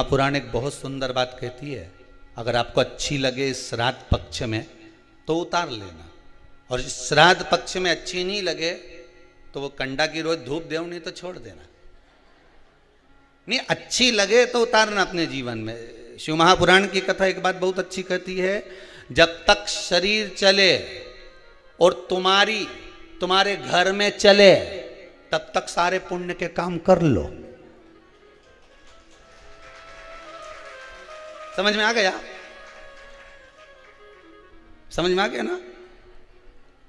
महापुराण एक बहुत सुंदर बात कहती है, अगर आपको अच्छी लगे इस श्राद्ध पक्ष में तो उतार लेना, और इस श्राद्ध पक्ष में अच्छी नहीं लगे तो वो कंडा की रोज धूप देव, नहीं तो छोड़ देना। नहीं, अच्छी लगे तो उतारना अपने जीवन में। शिव महापुराण की कथा एक बात बहुत अच्छी कहती है, जब तक शरीर चले और तुम्हारे घर में चले तब तक सारे पुण्य के काम कर लो। समझ में आ गया? समझ में आ गया ना?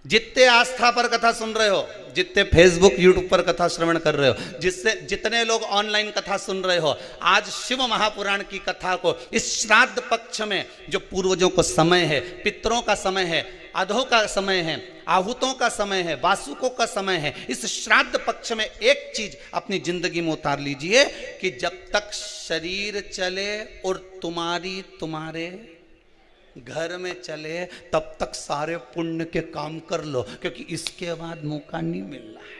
जितने आस्था पर कथा सुन रहे हो, जितने फेसबुक यूट्यूब पर कथा श्रवण कर रहे हो, जितने लोग ऑनलाइन कथा सुन रहे हो, आज शिव महापुराण की कथा को इस श्राद्ध पक्ष में, जो पूर्वजों को समय है, पितरों का समय है, अधों का समय है, आहूतों का समय है, वासुकों का समय है, इस श्राद्ध पक्ष में एक चीज अपनी जिंदगी में उतार लीजिए कि जब तक शरीर चले और तुम्हारे घर में चले तब तक सारे पुण्य के काम कर लो, क्योंकि इसके बाद मौका नहीं मिल रहा है।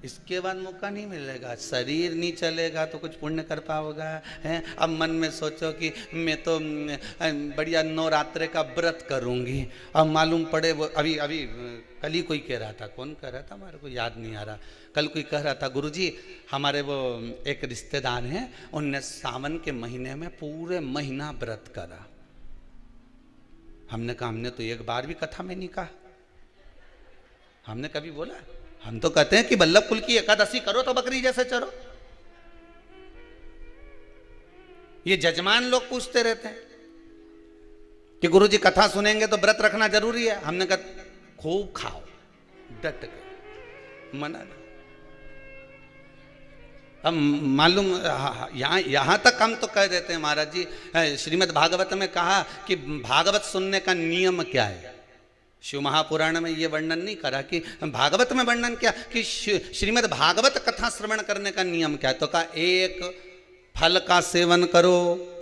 इसके बाद मौका नहीं मिलेगा। शरीर नहीं चलेगा तो कुछ पुण्य कर पाओगा हैं? अब मन में सोचो कि मैं तो बढ़िया नवरात्रे का व्रत करूंगी, अब मालूम पड़े वो अभी कल ही कोई कह रहा था, कौन कह रहा था हमारे को याद नहीं आ रहा, कल कोई कह रहा था गुरुजी हमारे वो एक रिश्तेदार हैं, उनने सावन के महीने में पूरे महीना व्रत करा। हमने कहा हमने तो एक बार भी कथा में नहीं कहा, हमने कभी बोला? हम तो कहते हैं कि बल्लभ कुल की एकादशी करो तो बकरी जैसे चरो। ये जजमान लोग पूछते रहते हैं कि गुरुजी कथा सुनेंगे तो व्रत रखना जरूरी है। हमने कहा खूब खाओ, डट के, मना नहीं। अब मालूम यहां तक हम तो कह देते हैं महाराज जी, श्रीमद् भागवत में कहा कि भागवत सुनने का नियम क्या है। शिव महापुराण में ये वर्णन नहीं करा कि भागवत में वर्णन क्या कि श्रीमद् भागवत कथा श्रवण करने का नियम क्या है। तो कहा एक फल का सेवन करो,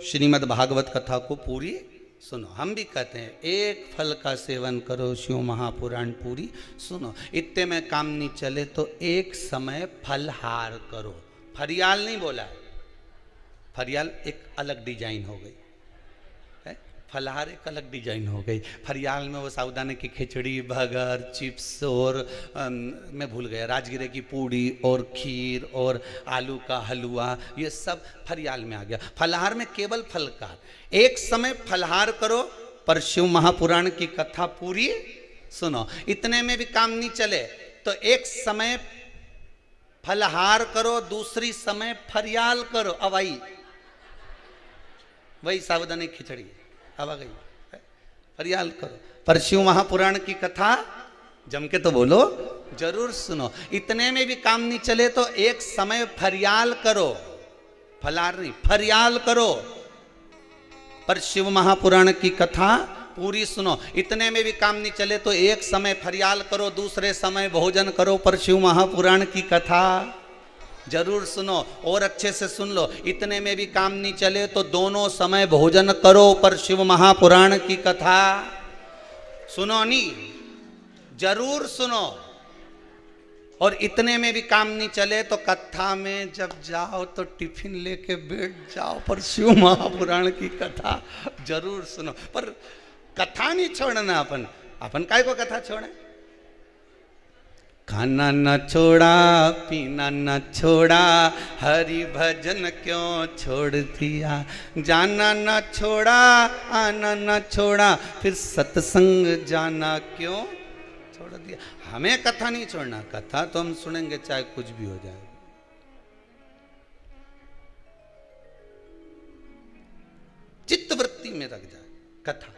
श्रीमद् भागवत कथा को पूरी सुनो। हम भी कहते हैं एक फल का सेवन करो, शिव महापुराण पूरी सुनो। इतने में काम नहीं चले तो एक समय फलहार करो। फरियाल नहीं बोला है, फरियाल एक अलग डिजाइन हो गई, फलहार एक अलग डिजाइन हो गई। फरियाल में वो साबूदाने की खिचड़ी, बर्गर, चिप्स और मैं भूल गया, राजगिरे की पूड़ी और खीर और आलू का हलवा, ये सब फरियाल में आ गया। फलहार में केवल फल का एक समय फलहार करो, पर शिव महापुराण की कथा पूरी सुनो। इतने में भी काम नहीं चले तो एक समय फलहार करो, दूसरी समय फरियाल करो। अब आई वही साबूदाने की खिचड़ी, अब आ गई फरियाल करो, पर शिव महापुराण की कथा जम के तो बोलो, जरूर सुनो। इतने में भी काम नहीं चले तो एक समय फरियाल करो, फलार नहीं, फरियाल करो, पर शिव महापुराण की कथा पूरी सुनो। इतने में भी काम नहीं चले तो एक समय फरियाल करो, दूसरे समय भोजन करो, पर शिव महापुराण की कथा जरूर सुनो। और अच्छे से सुन लो, इतने में भी काम नहीं चले तो दोनों समय भोजन करो, पर शिव महापुराण की कथा सुनो नहीं, जरूर सुनो। और इतने में भी काम नहीं चले तो कथा में जब जाओ तो टिफिन लेके बैठ जाओ, पर शिव महापुराण की कथा जरूर सुनो। पर कथा नहीं छोड़ना, अपन काय को कथा छोड़े? खाना न छोड़ा, पीना न छोड़ा, हरि भजन क्यों छोड़ दिया, जाना न छोड़ा, आना न छोड़ा, फिर सत्संग जाना क्यों छोड़ दिया। हमें कथा नहीं छोड़ना, कथा तो हम सुनेंगे चाहे कुछ भी हो जाए। चित्त वृत्ति में रख जाए कथा।